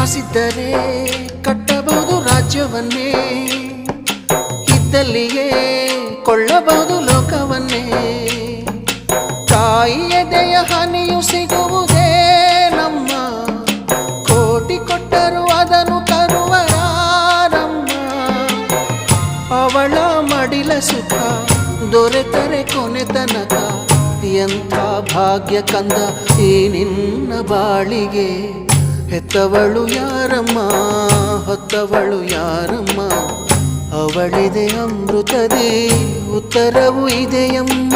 ಕಾಸಿದ್ದರೆ ಕಟ್ಟಬಹುದು ರಾಜ್ಯವನ್ನೇ, ಇದ್ದಲ್ಲಿಯೇ ಕೊಳ್ಳಬಹುದು ಲೋಕವನ್ನೇ. ತಾಯಿಯ ದಯೆಯ ಹನಿಯು ಸಿಗುವುದೇ ನಮ್ಮ, ಕೋಟಿ ಕೊಟ್ಟರು ಅದನ್ನು ತರುವರಾರಮ್ಮ. ಅವಳ ಮಡಿಲ ಸುಖ ದೊರೆತರೆ ಕೊನೆ ತನಕ, ಎಂಥ ಭಾಗ್ಯ ಕಂದ ಈ ನಿನ್ನ ಬಾಳಿಗೆ. ಹೆತ್ತವಳು ಯಾರಮ್ಮ, ಹೊತ್ತವಳು ಯಾರಮ್ಮ, ಅವಳಿದೆ ಅಮೃತದೇ ಉತ್ತರವು ಇದೆಯಮ್ಮ.